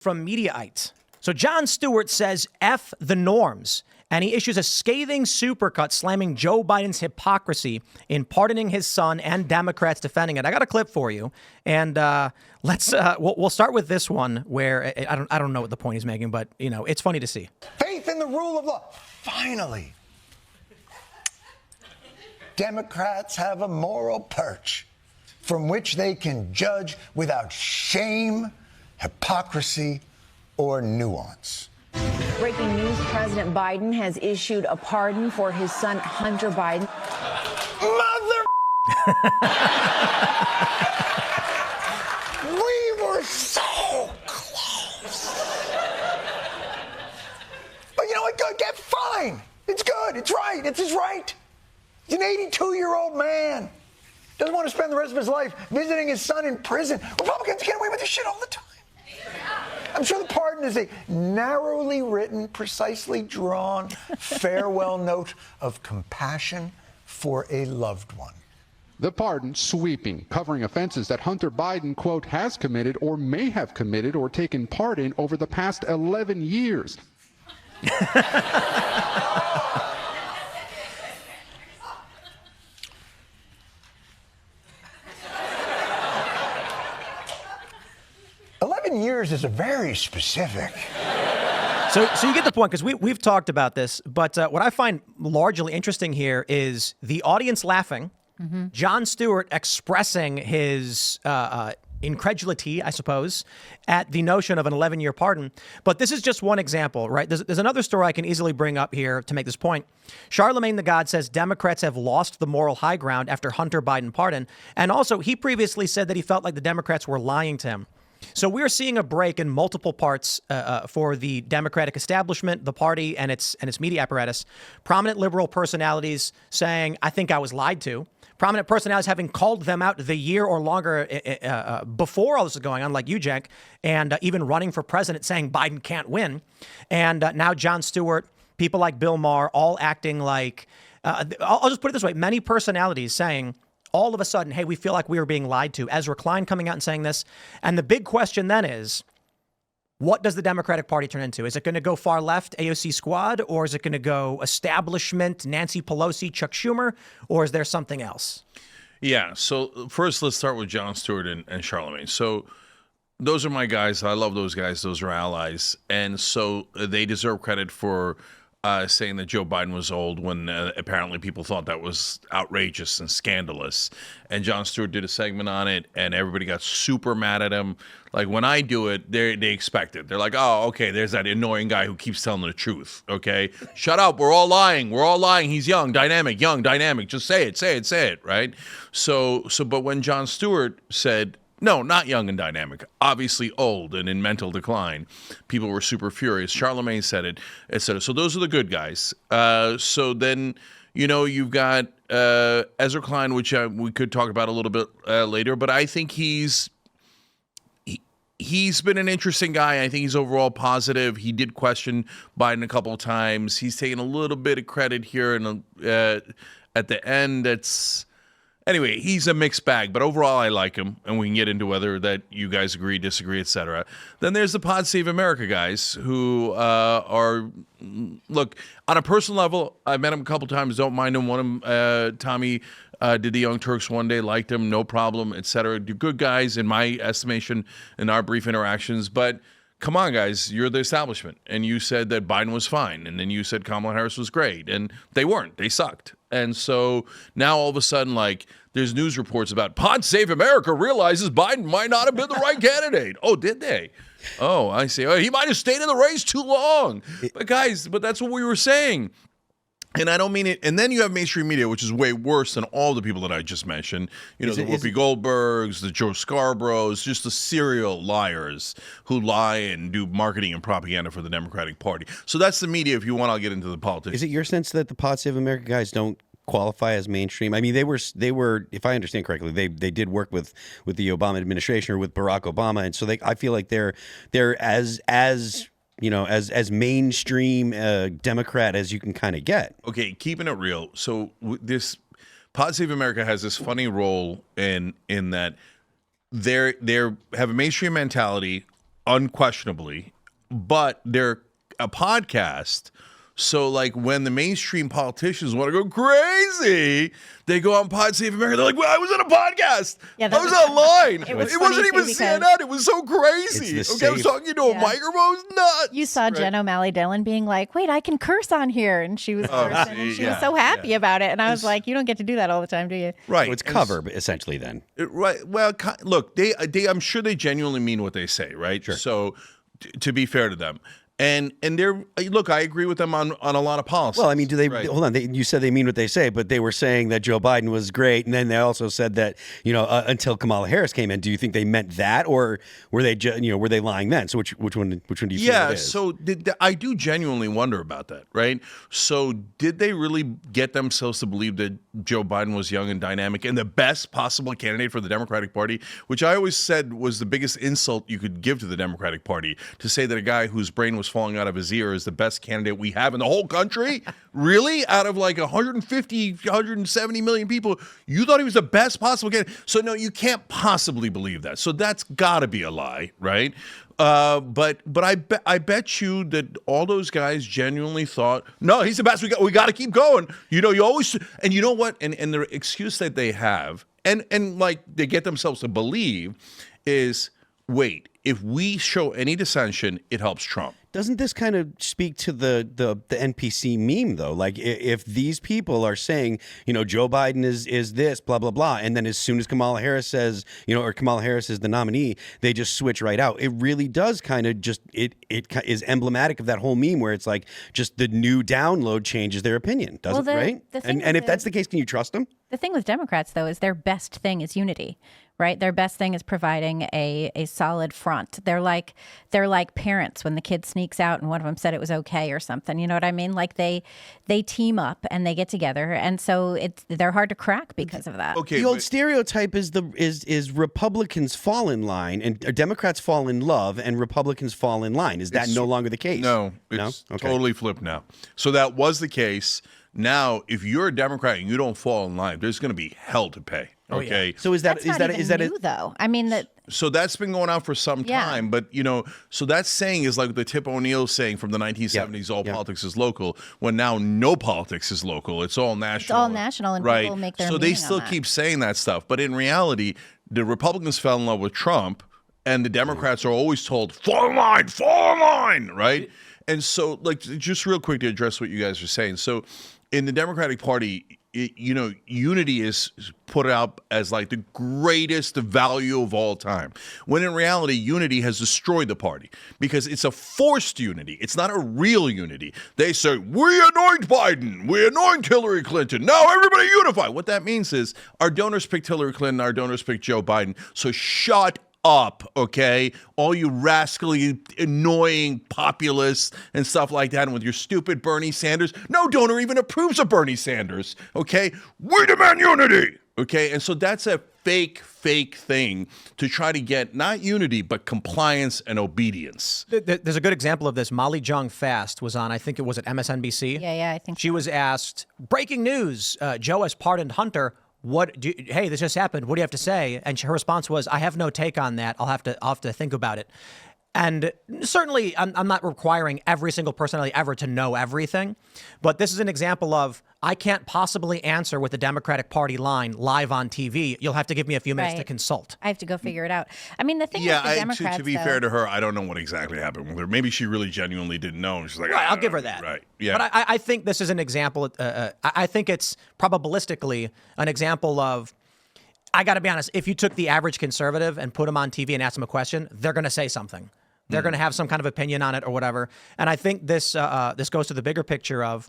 from Mediaite. So Jon Stewart says F the norms, and he issues a scathing supercut slamming Joe Biden's hypocrisy in pardoning his son and Democrats defending it. I got a clip for you, and we'll start with this one where I don't know what the point he's making, but you know it's funny to see. Faith in the rule of law. Finally, Democrats have a moral perch from which they can judge without shame, hypocrisy, or nuance. Breaking news, President Biden has issued a pardon for his son, Hunter Biden. Mother... We were so close. But you know what? Good, get fine. It's good. It's right. It's his right. He's an 82-year-old man. Doesn't want to spend the rest of his life visiting his son in prison. Republicans get away with this shit all the time. I'm sure the pardon is a narrowly written, precisely drawn farewell note of compassion for a loved one. The pardon sweeping, covering offenses that Hunter Biden, quote, has committed or may have committed or taken part in over the past 11 years. 11 years is a very specific. So you get the point, because we've talked about this, but what I find largely interesting here is the audience laughing, Jon Stewart expressing his incredulity, I suppose, at the notion of an 11-year pardon. But this is just one example, right? There's another story I can easily bring up here to make this point. Charlemagne the God says Democrats have lost the moral high ground after Hunter Biden pardon. And also, he previously said that he felt like the Democrats were lying to him. So we're seeing a break in multiple parts for the Democratic establishment, the party, and its media apparatus. Prominent liberal personalities saying, I think I was lied to. Prominent personalities having called them out the year or longer before all this is going on, like you, Cenk, and even running for president saying Biden can't win. And now Jon Stewart, people like Bill Maher, all acting like, I'll just put it this way, many personalities saying, all of a sudden, hey, we feel like we were being lied to. Ezra Klein coming out and saying this. And the big question then is, what does the Democratic Party turn into? Is it going to go far left, AOC squad, or is it going to go establishment, Nancy Pelosi, Chuck Schumer, or is there something else? Yeah, so first let's start with Jon Stewart and Charlemagne. So those are my guys. I love those guys. Those are allies. And so they deserve credit for saying that Joe Biden was old when apparently people thought that was outrageous and scandalous. And Jon Stewart did a segment on it, and everybody got super mad at him. Like, when I do it, they expect it. They're like, oh, okay, there's that annoying guy who keeps telling the truth, okay? Shut up, we're all lying. We're all lying. He's young, dynamic. Just say it, right? But when Jon Stewart said, no, not young and dynamic, obviously old and in mental decline, people were super furious. Charlemagne said it, etc. So those are the good guys. So then, you know, you've got Ezra Klein, which we could talk about a little bit later, but I think he's been an interesting guy. I think he's overall positive. He did question Biden a couple of times. He's taken a little bit of credit here, and at the end, anyway, he's a mixed bag, but overall I like him, and we can get into whether that you guys agree, disagree, etc. Then there's the Pod Save America guys who look, on a personal level, I've met him a couple times, don't mind him. One of them, Tommy, did the Young Turks one day, liked him, no problem, etc. They're good guys in my estimation in our brief interactions, but come on, guys, you're the establishment, and you said that Biden was fine, and then you said Kamala Harris was great, and they weren't. They sucked. And so now all of a sudden, like, there's news reports about Pod Save America realizes Biden might not have been the right candidate. Oh, did they? Oh, I see. Oh, he might have stayed in the race too long. But guys, that's what we were saying. And I don't mean it. And then you have mainstream media, which is way worse than all the people that I just mentioned. You know, the Whoopi Goldbergs, the Joe Scarboroughs, just the serial liars who lie and do marketing and propaganda for the Democratic Party. So that's the media. If you want, I'll get into the politics. Is it your sense that the Pod Save America guys don't qualify as mainstream? I mean, they were, if I understand correctly, they did work with the Obama administration or with Barack Obama, and so I feel like they're as you know, as mainstream Democrat as you can kind of get. Okay, keeping it real. So this Pod Save America has this funny role in that they have a mainstream mentality, unquestionably, but they're a podcast. So, like, when the mainstream politicians want to go crazy, they go on Pod Save America. They're like, well, I was on a podcast. Yeah, I was online. It was It funny wasn't even too, because CNN. It was so crazy. It's the Okay, I was safe- talking to a microphone. It was nuts. You saw Jen O'Malley Dillon being like, wait, I can curse on here. And she was cursing, and she was so happy about it. And I was like, you don't get to do that all the time, do you? Right. So it's cover, essentially, then. Right. Well, look, they I'm sure they genuinely mean what they say, right? Sure. So, to be fair to them. And they're look, I agree with them on a lot of policies. Well, I mean, do they hold on? You said they mean what they say, but they were saying that Joe Biden was great, and then they also said that until Kamala Harris came in. Do you think they meant that, or were they were they lying then? So which one do you think it is? So I do genuinely wonder about that, right? So did they really get themselves to believe that Joe Biden was young and dynamic and the best possible candidate for the Democratic Party, which I always said was the biggest insult you could give to the Democratic Party, to say that a guy whose brain was falling out of his ear is the best candidate we have in the whole country? Really? Out of like 150, 170 million people, you thought he was the best possible candidate? So no, you can't possibly believe that. So that's got to be a lie, right? But I bet you that all those guys genuinely thought, no, he's the best. We got to keep going. You always, and you know what? And the excuse that they have, and like they get themselves to believe, is wait, if we show any dissension, it helps Trump. Doesn't this kind of speak to the NPC meme, though? Like, if these people are saying, Joe Biden is this, blah, blah, blah, and then as soon as Kamala Harris says, or Kamala Harris is the nominee, they just switch right out. It really does kind of just, it is emblematic of that whole meme where it's like just the new download changes their opinion, doesn't it, right? And if that's the case, can you trust them? The thing with Democrats, though, is their best thing is unity, right? Their best thing is providing a solid front. They're like parents when the kid sneaks out and one of them said it was okay or something. You know what I mean? Like they team up and they get together, and so they're hard to crack because of that. Okay, the old stereotype is Republicans fall in line and Democrats fall in love and Republicans fall in line. Is that no longer the case? No, it's totally flipped now. So that was the case. Now, if you're a Democrat and you don't fall in line, there's going to be hell to pay. Okay. Yeah. So is that new, though? I mean that. So that's been going on for some time, but so that saying is like the Tip O'Neill saying from the 1970s: all politics is local. When now no politics is local; it's all national. It's all national, and right? People make their so they still keep saying that stuff, but in reality, the Republicans fell in love with Trump, and the Democrats are always told fall in line, right? And so, like, just real quick to address what you guys are saying. So, in the Democratic Party, unity is put up as like the greatest value of all time, when in reality, unity has destroyed the party because it's a forced unity. It's not a real unity. They say, we anoint Biden, we anoint Hillary Clinton, now everybody unify. What that means is our donors picked Hillary Clinton, our donors picked Joe Biden, so shut up, okay? All you rascally, annoying populists and stuff like that, and with your stupid Bernie Sanders. No donor even approves of Bernie Sanders, okay? We demand unity, okay? And so that's a fake thing to try to get not unity, but compliance and obedience. There's a good example of this. Molly Jong Fast was on, I think it was at MSNBC. Yeah, I think she was asked, breaking news, Joe has pardoned Hunter. Hey, this just happened. What do you have to say? And her response was, I have no take on that. I'll have to think about it. And certainly, I'm not requiring every single personality ever to know everything. But this is an example of, I can't possibly answer with the Democratic Party line live on TV. You'll have to give me a few minutes to consult. I have to go figure it out. I mean, the thing with the Democrats, to be fair to her, I don't know what exactly happened with her. Maybe she really genuinely didn't know. She's like, I'll give her that. Right. Yeah. But I think this is an example. I think it's probabilistically an example of, I got to be honest, if you took the average conservative and put them on TV and asked them a question, they're going to say something. They're going to have some kind of opinion on it or whatever. And I think this goes to the bigger picture of,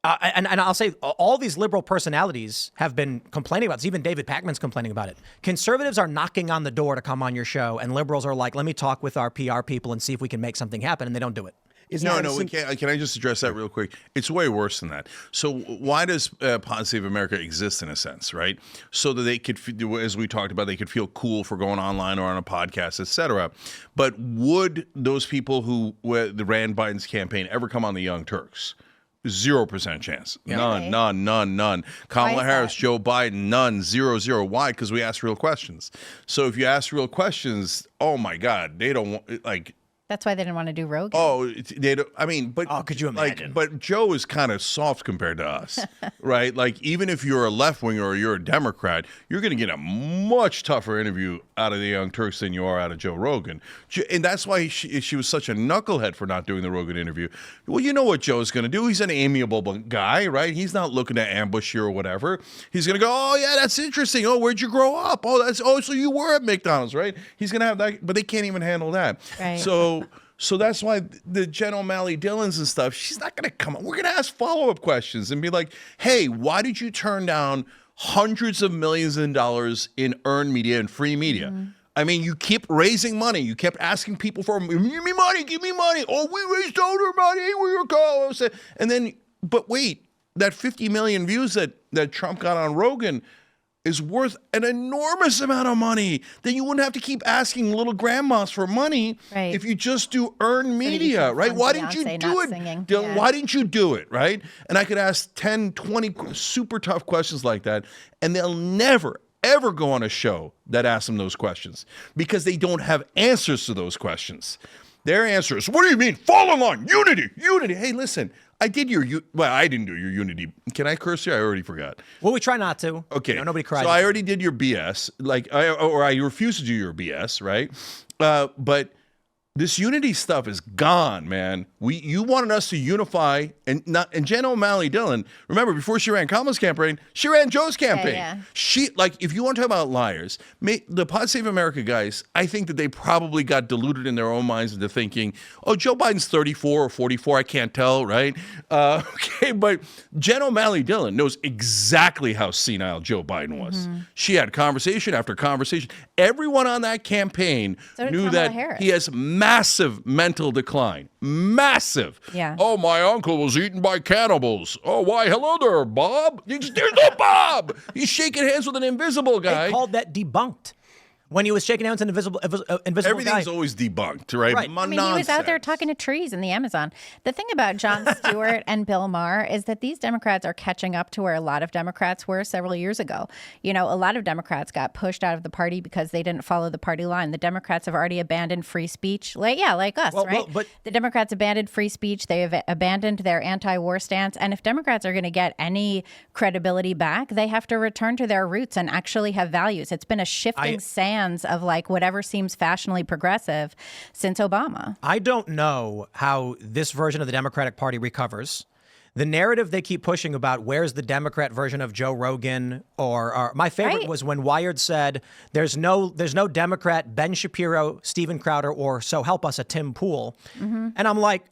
and I'll say all these liberal personalities have been complaining about this. Even David Pakman's complaining about it. Conservatives are knocking on the door to come on your show, and liberals are like, let me talk with our PR people and see if we can make something happen, and they don't do it. We can't. Can I just address that real quick? It's way worse than that. So why does Pod Save America exist in a sense, right? So that they could, as we talked about, they could feel cool for going online or on a podcast, etc. But would those people who ran Biden's campaign ever come on the Young Turks? 0% chance. Really? None. Kamala is Harris, that? Joe Biden, none. 0. Why? Because we ask real questions. So if you ask real questions, oh my God, they don't want, like, That's why they didn't want to do Rogan. oh, they don't, I mean, but could you imagine? Like, but Joe is kind of soft compared to us, right? Like, even if you're a left winger or you're a Democrat, you're going to get a much tougher interview out of the Young Turks than you are out of Joe Rogan, and that's why she was such a knucklehead for not doing the Rogan interview. Well, you know what Joe's going to do? He's an amiable guy, right? He's not looking to ambush you or whatever. He's going to go, oh yeah, that's interesting. Oh, where'd you grow up? Oh, so you were at McDonald's, right? He's going to have that, but they can't even handle that. Right. So that's why the Jen O'Malley Dillons and stuff, she's not going to come on. We're going to ask follow-up questions and be like, hey, why did you turn down hundreds of millions of dollars in earned media and free media? Mm-hmm. I mean, you keep raising money. You kept asking people for, give me money, give me money. Oh, we raised donor money. We were calling. And then, but wait, that 50 million views that Trump got on Rogan is worth an enormous amount of money. Then you wouldn't have to keep asking little grandmas for money Right. if you just do earned you media, can right? fund Why didn't you Beyonce do not it? singing. Dylan? Yeah. Why didn't you do it, right? And I could ask 10, 20 super tough questions like that, and they'll never, ever go on a show that asks them those questions because they don't have answers to those questions. Their answer is, what do you mean? Fall in line. Unity. Hey, listen, I did I didn't do your unity. Can I curse you? I already forgot. Well, we try not to. Okay. Nobody cries. So I already did your BS, or I refuse to do your BS, right? But this unity stuff is gone, man. You wanted us to unify, and Jen O'Malley Dillon. Remember, before she ran Kamala's campaign, she ran Joe's campaign. Yeah. She if you want to talk about liars, the Pod Save America guys, I think that they probably got deluded in their own minds into thinking, oh, Joe Biden's 34 or 44, I can't tell, right? Okay, but Jen O'Malley Dillon knows exactly how senile Joe Biden was. Mm-hmm. She had conversation after conversation. Everyone on that campaign So did knew Kamala that Harris. he has massive mental decline. Massive. Yeah. Oh, my uncle was eaten by cannibals. Oh, why, hello there, Bob. There's no Bob. He's shaking hands with an invisible guy. They called that debunked when he was shaking hands with an invisible Everything's guy. always debunked, right? Right. I mean, he was out there talking to trees in the Amazon. The thing about Jon Stewart and Bill Maher is that these Democrats are catching up to where a lot of Democrats were several years ago. You know, a lot of Democrats got pushed out of the party because they didn't follow the party line. The Democrats have already abandoned free speech, like us, right? but the Democrats abandoned free speech. They have abandoned their anti-war stance. And if Democrats are going to get any credibility back, they have to return to their roots and actually have values. It's been a shifting sands of like whatever seems fashionably progressive since Obama. I don't know how this version of the Democratic Party recovers. The narrative they keep pushing about where's the Democrat version of Joe Rogan, or my favorite Right. was when Wired said there's no Democrat Ben Shapiro, Steven Crowder, or so help us a Tim Pool. Mm-hmm. And I'm like,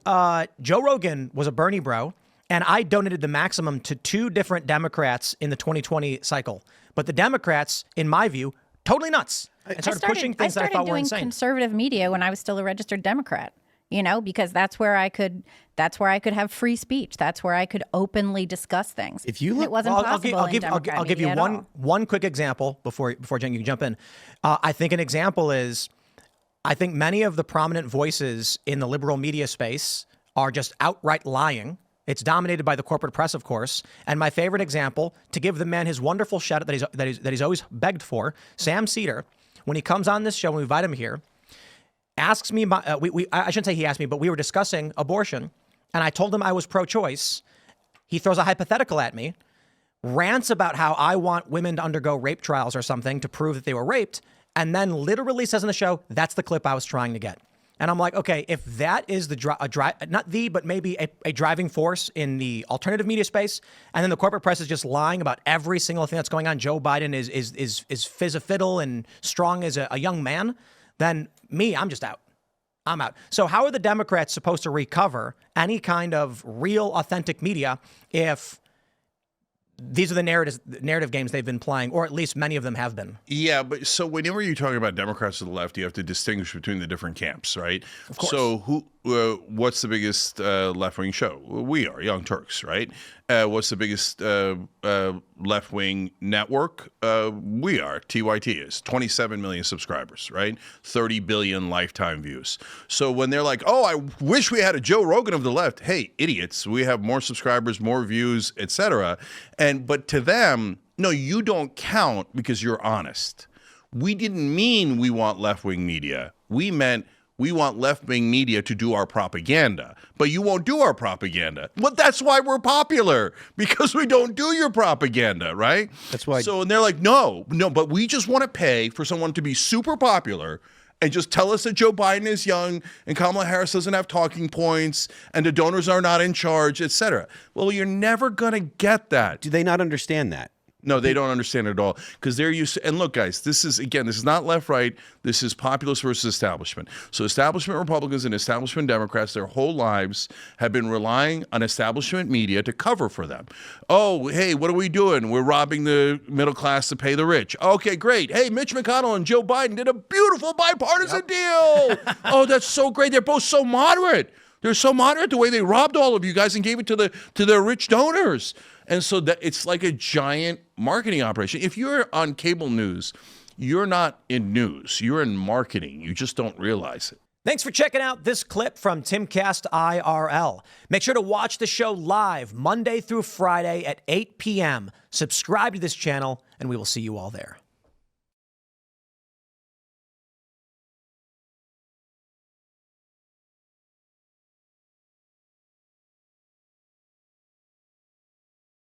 Joe Rogan was a Bernie bro, and I donated the maximum to 2 different Democrats in the 2020 cycle. But the Democrats, in my view, totally nuts. And started pushing things that I thought were doing insane. conservative media when I was still a registered Democrat, you know, because that's where I could have free speech. That's where I could openly discuss things. If you look- it wasn't possible I'll in give Democrat you media at all. one quick example before Jen, you can jump in. I think an example is, I think many of the prominent voices in the liberal media space are just outright lying. It's dominated by the corporate press, of course. And my favorite example, to give the man his wonderful shout out that he's always begged for, Sam Cedar, when he comes on this show, when we invite him here, asks me, I shouldn't say he asked me, but we were discussing abortion, and I told him I was pro-choice. He throws a hypothetical at me, rants about how I want women to undergo rape trials or something to prove that they were raped, and then literally says in the show, that's the clip I was trying to get. And I'm like, okay, if that is but maybe a driving force in the alternative media space, and then the corporate press is just lying about every single thing that's going on, Joe Biden is fizz-a-fiddle and strong as a young man, then I'm just out. I'm out. So how are the Democrats supposed to recover any kind of real, authentic media if these are the narrative games they've been playing, or at least many of them have been? Yeah, but so whenever you're talking about Democrats to the left, you have to distinguish between the different camps, right? Of course. So what's the biggest left-wing show? We are Young Turks, right? What's the biggest left-wing network? We are. TYT is 27 million subscribers, right? 30 billion lifetime views. So when they're like, "Oh, I wish we had a Joe Rogan of the left," hey, idiots, we have more subscribers, more views, etc. But to them, no, you don't count because you're honest. We didn't mean we want left-wing media. We meant we want left-wing media to do our propaganda, but you won't do our propaganda. Well, that's why we're popular, because we don't do your propaganda, right? That's why. So, and they're like, no, but we just want to pay for someone to be super popular and just tell us that Joe Biden is young and Kamala Harris doesn't have talking points and the donors are not in charge, etc. Well, you're never going to get that. Do they not understand that? No, they don't understand it at all because they're used to, and look, guys, this is not left-right. This is populist versus establishment. So establishment Republicans and establishment Democrats, their whole lives have been relying on establishment media to cover for them. Oh, hey, what are we doing? We're robbing the middle class to pay the rich. Okay, great. Hey, Mitch McConnell and Joe Biden did a beautiful bipartisan deal. Oh, that's so great. They're both so moderate. They're so moderate the way they robbed all of you guys and gave it to their rich donors. And so that it's like a giant marketing operation. If you're on cable news, you're not in news. You're in marketing. You just don't realize it. Thanks for checking out this clip from Timcast IRL. Make sure to watch the show live Monday through Friday at 8 p.m. Subscribe to this channel, and we will see you all there.